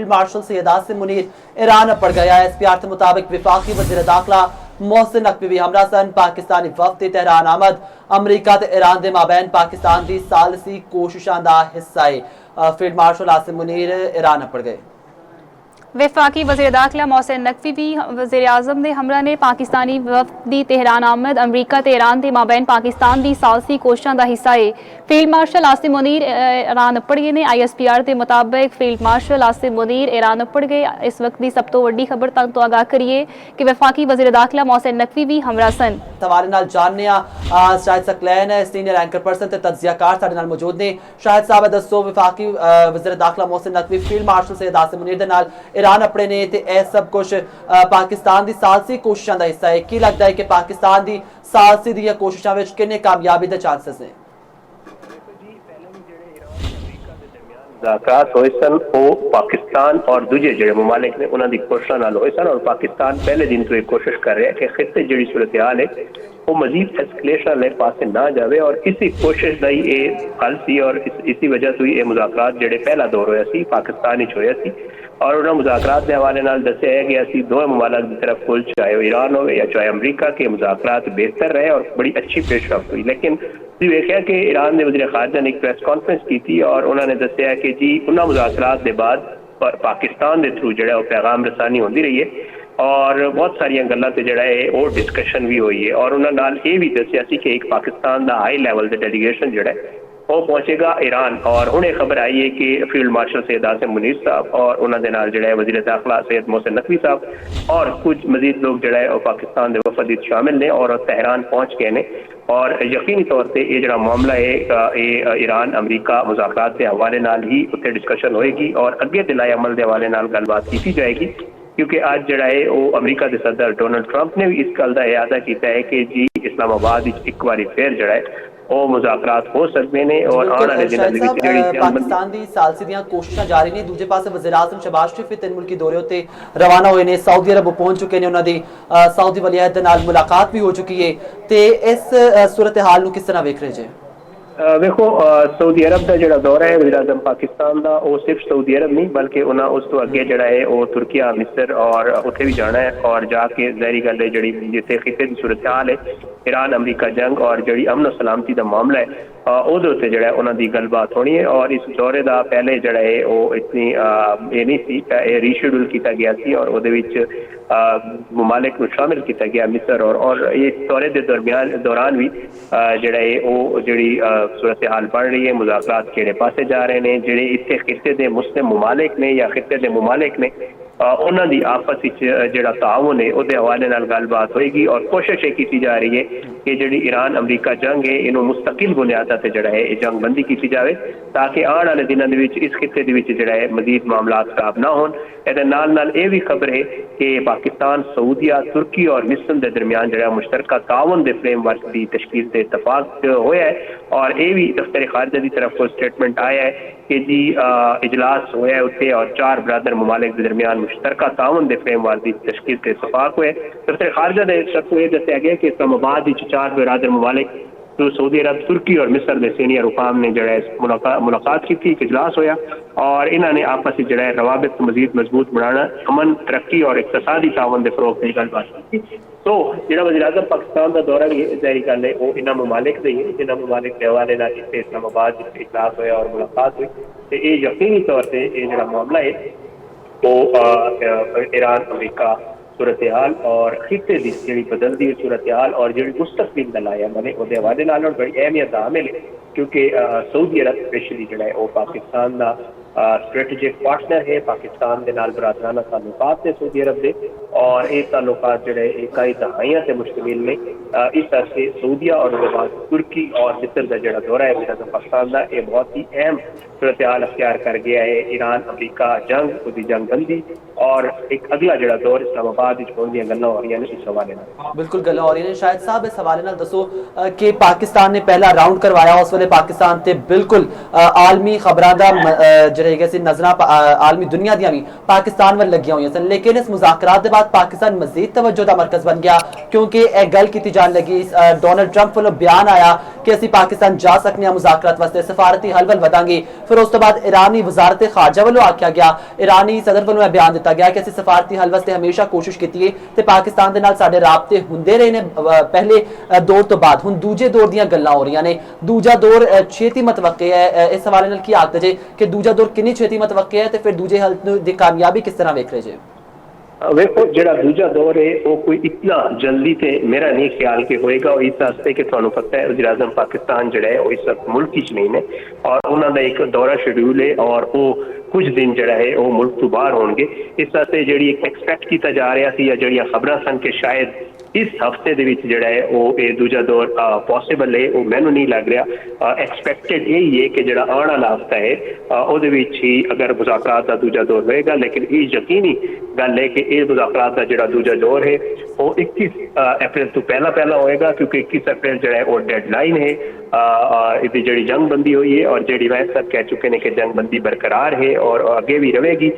Field marshal Syed Asim Munir Iran पड़ गया। SPR के मुताबिक वफाकी वज़ीर दाखिला मोहसिन नकवी भी हमरा सन पाकिस्तानी वफद तेहरान आमद अमरीका ते ईरान दे माबैन पाकिस्तान की सालसी कोशिशों का हिस्सा है। Field marshal Asim Munir Iran पड़ गए। वफाकी वज़ीर दाखिला मोहसिन नकवी भी वज़ीर आज़म ने हमरा ने पाकिस्तानी वफदी तेहरान आमद अमरीका ते ईरान के माबैन पाकिस्तान की सालसी कोशिशों का हिस्सा है। Field marshal Asim Munir Iran पड़ गए ने। ISPR के मुताबिक field marshal Asim Munir Iran पड़ गए। इस वक्त की सब तो वड्डी खबर तक तो आगाह करिए कि वफाकी वज़ीर दाखिला मोहसिन नकवी भी हमरा सन हवाले नाल जानने Shahid Saqlain senior anchor person ते तज्जियाकार साडे नाल मौजूद ने। शाहिद साहब दसो वफाकी वज़ीर दाखिला मोहसिन नकवी फील्ड मार्शल सैयद आसिम मुनीर दे नाल ईरान अपने ने ते ए सब कुछ पाकिस्तान की सालसी कोशिशों का हिस्सा है। की लगता है कि पाकिस्तान की सालसी दी कोशिशों में किन्ने कामयाबी के चांसेस हैं? मुज़ाकरात होए सन वो पाकिस्तान और दूजे जो ममालिक ने उन्होंने कोशिशों नाल होए सन और पाकिस्तान पहले दिन तो एक कोशिश कर रहा है कि खित्ते जी सूरत हाल है वो मजीद एस्केलेशन वाले पास ना जाए और इसी कोशिश का ही हल सी और इसी वजह से ये मुज़ाकरात जो पहला दौर होया सी पाकिस्तान ही होया सी और उन्होंने मुज़ाकरात के हवाले नाल दस्या है कि असी दोवें ममालिक की तरफ कुल चाहे ईरान हो या चाहे अमरीका के मुज़ाकरात बेहतर रहे और बड़ी अच्छी पेशरफ हुई। लेकिन देखा कि ईरान के वज़ीर ख़ारजा ने एक प्रेस कॉन्फ्रेंस की थी और उन्होंने दस्या कि जी उन्होंने मुज़ाकरात के बाद पाकिस्तान के थ्रू जो पैगाम रसानी होती रही है और बहुत सारिया गल्लां ते जो है वो डिस्कशन भी हुई है और उन्होंने नाल ये भी दस्या सी कि एक पाकिस्तान का हाई लैवल का डेलीगेशन जो है वो पहुंचेगा ईरान और हुणे खबर आई है कि फील्ड मार्शल सैयद आसिम मुनीर साहब और उन्होंने नाल जो है वज़ीर दाखिला सैयद मोहसिन नकवी साहब और कुछ मजीद लोग जो है पाकिस्तान के वफद शामिल ने और तेहरान पहुंच गए ने और यकीनी तौर पर यह जो मामला है ये ईरान अमरीका मुज़ाकरात के हवाले नाल ही उत्ते डिस्कशन होएगी और अगे दिलाए अमल के हवाले नाल गलबात की जाएगी क्योंकि आज जो है वो अमरीका के सदर डोनाल्ड ट्रंप ने भी इस गल का इरादा किया है कि जी इस्लामाबाद एक बार फिर जो है वो मुज़ाकरात हो सकते हैं और आने वाले दिनों में पाकिस्तान की सालसी दी कोशिशां जारी ने। दूजे पासे वज़ीर आज़म शहबाज शरीफ भी 3 मुल्की दौरे उत्ते रवाना हुए ने। सऊदी अरब पहुंच चुके हैं। उन्होंने सऊदी वलीअहद दे नाल मुलाकात भी हो चुकी है। तो इस सूरत हाल किस तरह वेख रहे जे? देखो सऊदी अरब का जो दौरा है वज़ीर आज़म पाकिस्तान का वो सिर्फ सऊदी अरब नहीं बल्कि उन्हें उस तो अगे जो है वो तुर्किया मिस्र और उत्थे भी जाना है और जाके ज़ाहिरी गल है जी जिथे खिते की सूरत हाल है ईरान अमरीका जंग और जी अमन सलामती का मामला है ਉਹਦੇ ਉੱਤੇ ਜਿਹੜਾ ਉਹਨਾਂ ਦੀ ਗੱਲਬਾਤ ਹੋਣੀ ਹੈ ਔਰ ਇਸ ਦੌਰੇ ਦਾ ਪਹਿਲੇ ਜਿਹੜਾ ਹੈ ਉਹ ਇਤਨੀ ਇਹ ਨਹੀਂ ਸੀ ਇਹ ਰੀਸ਼ੈਡਿਊਲ ਕੀਤਾ ਗਿਆ ਸੀ ਔਰ ਉਹਦੇ ਵਿੱਚ ਮਮਾਲਿਕ ਨੂੰ ਸ਼ਾਮਿਲ ਕੀਤਾ ਗਿਆ ਮਿਸਰ ਔਰ ਇਸ ਦੌਰੇ ਦੇ ਦੌਰਾਨ ਵੀ ਜਿਹੜਾ ਹੈ ਉਹ ਜਿਹੜੀ ਸੂਰਤ ਹਾਲ ਬਣ ਰਹੀ ਹੈ ਮੁਜ਼ਾਕਰਾਤ ਕਿਹੜੇ ਪਾਸੇ ਜਾ ਰਹੇ ਨੇ ਜਿਹੜੇ ਇੱਥੇ ਖਿੱਤੇ ਦੇ ਮੁਸਲਿਮ ਮਮਾਲਿਕ ਨੇ ਜਾਂ ਖਿੱਤੇ ਦੇ ਮਮਾਲਿਕ ਨੇ ਉਹਨਾਂ ਦੀ ਆਪਸ ਵਿੱਚ ਜਿਹੜਾ ਤਾਉਨ ਹੈ ਉਹਦੇ ਹਵਾਲੇ ਨਾਲ ਗੱਲਬਾਤ ਹੋਏਗੀ ਔਰ ਕੋਸ਼ਿਸ਼ ਇਹ ਕੀਤੀ ਜਾ ਰਹੀ ਹੈ ਕਿ ਜਿਹੜੀ ईरान अमरीका जंग है इन्हों मुस्तकिल बुनियादा से जड़ा है जंग बंदी की जाए ताकि आने वाले दिनों के इस खिते जड़ा है मजीद मामला खराब ना हो। ये भी खबर है कि पाकिस्तान सऊदिया तुर्की और मिस्र के दरमियान जड़ा मुश्तरका ताउन के फ्रेमवर्क की तश्कील से इतफाक होया है और ये भी दफ्तर खारजा की तरफ को स्टेटमेंट आया है कि जी इजलास होया है उत्थे और 4 बरादर ममालिक के दरमियान मुश्तरका ताउन के फ्रेमवर्क की तश्कील से इतफाक हुआ है। दफ्तर खारजा के तरफ यह दस्या गया कि इस्लामाबाद 4 बरादर ममालिक तो सऊदी अरब तुर्की और मिस्र के सीनियर हुकाम ने जो है मुलाकात की थी एक इजलास होया और इन्होंने आपस में जो है रवाबित मजीद मजबूत बनाना अमन तरक्की और इकतसादी तावन के फरोग की गलबात की। तो जो वज़ीर आज़म पाकिस्तान का दौरा भी ज़ाहिरी गल है वो इन्होंने ममालिक से ही जिन्होंने ममालिक के हवाले जिससे इस्लामाबाद इजलास होया और मुलाकात हुई तो ये यकीनी तौर पर यह जो मामला है वो ईरान अमरीका सूरत हाल और खिते की जी बदलती सूरत हाल और जी मुस्तकबिल का लाया मैंने वो हवाले नाल बड़ी अहमियत हामिल है क्योंकि सऊदी अरब स्पेशली जो है वो पाकिस्तान का स्ट्रेटेजिक पार्टनर है पाकिस्तान के नाल बरादराना ताल्लुकात ने सऊदी अरब के और ये ताल्लुकात जो है कई दहाइयां से मुश्तमिल ने। इस तरह से सऊदिया और उसके बाद तुर्की और मिस्र का जो दौरा है वज़ीर आज़म पाकिस्तान का ये बहुत ही अहम सूरत हाल अख्तियार कर गया है। ईरान अमरीका जंग उसकी जंग बंदी और एक अगला जो दौर इस्लामाबाद होने गल्लां हो रही इस हवाले बिल्कुल गल्लां हो रही ने। शायद साहब इस हवाले नाल दसो कि पाकिस्तान ने पहला राउंड करवाया उस वेले पाकिस्तान ते बिल्कुल आलमी खबरां दा नजर आलमी दुनिया दी भी पाकिस्तान वाल लगियां हुई सन लेकिन इस मुज़ाकरात के बाद पाकिस्तान मजीद तवज्जो का मरकज बन गया क्योंकि यह गल की जा जान लगी। डोनाल्ड ट्रंप वालों बयान आया कि ਅਸੀਂ पाकिस्तान जा सकने हैं मुज़ाकरात वास्ते, सफारती हलवल वधांगे। फिर उस तो बाद ईरानी वजारत खारजा वालों आख्या गया, ईरानी सदर वालों बयान दिता गया कि ਅਸੀਂ सफारती हल वास्ते हमेशा कोशिश की है ते पाकिस्तान दे नाल साडे राबते हुंदे रहे ने पहले दौर तो बाद। हुण दूजे दौर दीयां गल्लां हो रहीआं ने। दूजा दौर छेती मतवक्के है, इस हवाले नाल की आखदे जे कि दूजा दौर किन्नी छेती मतवक्के है ते फिर दूजे हल दी कामयाबी किस तरह वेख रहे जे? ਵੇਖੋ ਜਿਹੜਾ ਦੂਜਾ ਦੌਰ ਹੈ ਉਹ ਕੋਈ ਇਤਨਾ ਜਲਦੀ ਤੇ ਮੇਰਾ ਨਹੀਂ ਖਿਆਲ ਕਿ ਹੋਏਗਾ। ਉਹ ਇਸ ਵਾਸਤੇ ਕਿ ਤੁਹਾਨੂੰ ਪਤਾ ਹੈ ਵਜ਼ੀਰ ਆਜ਼ਮ ਪਾਕਿਸਤਾਨ ਜਿਹੜਾ ਹੈ ਉਹ ਇਸ ਵਕਤ ਮੁਲਕ ਵਿੱਚ ਨਹੀਂ ਨੇ ਔਰ ਉਹਨਾਂ ਦਾ ਇੱਕ ਦੌਰਾ ਸ਼ਡਿਊਲ ਹੈ ਔਰ ਉਹ ਕੁਝ ਦਿਨ ਜਿਹੜਾ ਹੈ ਉਹ ਮੁਲਕ ਤੋਂ ਬਾਹਰ ਹੋਣਗੇ। ਇਸ ਵਾਸਤੇ ਜਿਹੜੀ ਇੱਕ ਐਕਸਪੈਕਟ ਕੀਤਾ ਜਾ ਰਿਹਾ ਸੀ ਜਾਂ ਜਿਹੜੀਆਂ ਖਬਰਾਂ ਸਨ ਕਿ ਸ਼ਾਇਦ ਇਸ ਹਫਤੇ ਦੇ ਵਿੱਚ ਜਿਹੜਾ ਹੈ ਉਹ ਇਹ ਦੂਜਾ ਦੌਰ ਪੋਸੀਬਲ ਹੈ, ਉਹ ਮੈਨੂੰ ਨਹੀਂ ਲੱਗ ਰਿਹਾ। ਐਕਸਪੈਕਟਡ ਇਹ ਹੀ ਹੈ ਕਿ ਜਿਹੜਾ ਆਉਣ ਵਾਲਾ ਹਫਤਾ ਹੈ ਉਹਦੇ ਵਿੱਚ ਹੀ ਅਗਰ ਮੁਜ਼ਾਕਰਾਤ ਦਾ ਦੂਜਾ ਦੌਰ ਹੋਏਗਾ। ਲੇਕਿਨ ਇਹ ਯਕੀਨੀ ਗੱਲ ਹੈ ਕਿ ਇਹ ਮੁਜ਼ਾਕਰਾਤ ਦਾ ਜਿਹੜਾ ਦੂਜਾ ਦੌਰ ਹੈ ਉਹ 21 ਅਪ੍ਰੈਲ ਤੋਂ ਪਹਿਲਾਂ ਹੋਏਗਾ ਕਿਉਂਕਿ 21 ਅਪ੍ਰੈਲ ਜਿਹੜਾ ਹੈ ਉਹ ਡੈਡਲਾਈਨ ਹੈ ਇਹਦੀ ਜਿਹੜੀ ਜੰਗਬੰਦੀ ਹੋਈ ਹੈ ਔਰ ਜਿਹੜੀ ਵੈਸ ਸਭ ਕਹਿ ਚੁੱਕੇ ਨੇ ਕਿ ਜੰਗਬੰਦੀ ਬਰਕਰਾਰ ਹੈ ਔਰ ਅੱਗੇ ਵੀ ਰਹੇਗੀ।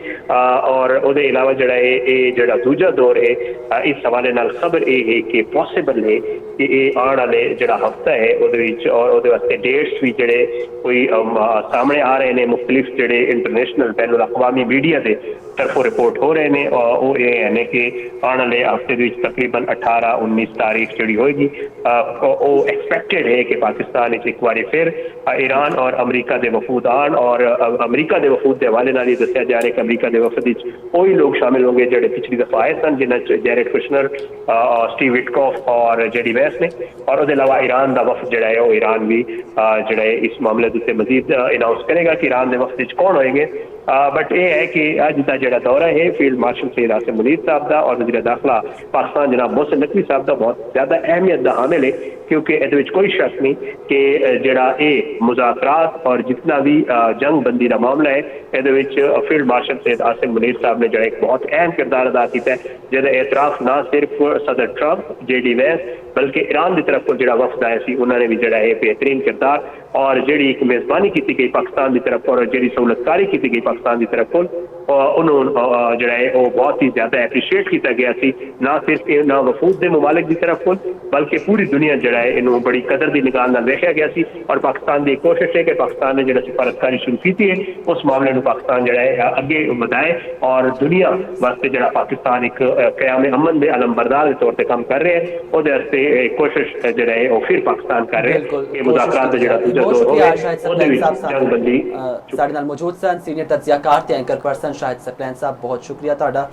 ਔਰ ਉਹਦੇ ਇਲਾਵਾ ਜਿਹੜਾ ਹੈ ਇਹ ਜਿਹੜਾ ਦੂਜਾ ਦੌਰ ਹੈ ਇਸ ਹਵਾਲੇ ਨਾਲ ਖਬਰ ਇਹ ਹੈ ਕਿ ਪੋਸੀਬਲ ਹੈ ਕਿ ਇਹ ਆਉਣ ਵਾਲੇ ਜਿਹੜਾ ਹਫਤਾ ਹੈ ਉਹਦੇ ਵਿੱਚ ਔਰ ਉਹਦੇ ਵਾਸਤੇ ਡੇਟਸ ਵੀ ਜਿਹੜੇ ਕੋਈ ਸਾਹਮਣੇ ਆ ਰਹੇ ਨੇ ਮੁਖਤਲਿਫ ਜਿਹੜੇ ਇੰਟਰਨੈਸ਼ਨਲ ਬੈਨ ਅਲ-ਅਕਵਾਮੀ ਮੀਡੀਆ ਦੇ ਤਰਫੋਂ ਰਿਪੋਰਟ ਹੋ ਰਹੇ ਨੇ ਉਹ ਇਹ ਹੈ ਨੇ ਕਿ ਆਉਣ ਵਾਲੇ ਹਫਤੇ ਦੇ ਵਿੱਚ ਤਕਰੀਬਨ 18-19 ਤਾਰੀਖ ਜਿਹੜੀ ਹੋਏਗੀ ਉਹ ਐਕਸਪੈਕਟਡ ਹੈ ਕਿ ਪਾਕਿਸਤਾਨ ਵਿੱਚ ਇੱਕ ਵਾਰੀ ਫਿਰ ईरान और अमरीका के वफूद आन और अमरीका के वफूद के हवाले नाल दस्या जा रहा है कि अमरीका के वफद वही लोग शामिल होंगे जो पिछली दफा आए सन जिन्हें जैरेड कुशनर स्टीव विटकॉफ और जेडी वैस ने और उसके अलावा ईरान का वफद जोड़ा है वो ईरान भी जोड़ा है इस मामले के उत्ते मजीद अनाउंस करेगा कि ईरान के वफद कौन होएंगे। बट यह है कि अज का जो दौरा है फील्ड मार्शल सैयद आसिम मुनीर साहब का और वज़ीर दाखिला पाकिस्तान जनाब मोहसिन नकवी साहब का बहुत ज़्यादा अहमियत का हामिल है क्योंकि ये कोई शक नहीं कि जोड़ा ये मुज़ाकरात और जितना भी जंग बंदी का मामला है ये फील्ड मार्शल सैयद आसिम मुनीर साहब ने जो एक बहुत अहम किरदार अदा किया है जिसका एतराफ़ ना सिर्फ सदर ट्रंप जेडी वैस बल्कि ईरान की तरफ को जो वफद आया सी उन्होंने भी जोड़ा है बेहतरीन किरदार और जी एक मेज़बानी की गई पाकिस्तान की तरफ और जी सहूलतकारी की गई पाकिस्तान की तरफ उन्होंने जोड़ा है वो बहुत ही ज़्यादा एप्रीशिएट किया गया सी ना सिर्फ ना वफूद के ममालिक की तरफ बल्कि पूरी दुनिया जोड़ा है इन्हों बड़ी कदर की निगाह नाल देखा गया सी और पाकिस्तान की कोशिश है कि पाकिस्तान ने जो सिफारतकारी शुरू की है उस मामले में पाकिस्तान जोड़ा है अगे बढ़ाए और दुनिया वास्ते जो पाकिस्तान एक क़याम अमन के अलमबरदार के तौर पर काम कर रहे हैं वो कोशिश जो है वो फिर पाकिस्तान कर रहे हैं कि मुज़ाकरात जो दूजा दौर हो मौजूद सन सीनियर तज्जियाकार ते एंकर पर्सन शाहिद सकलैन साहब बहुत शुक्रिया तुहाडा।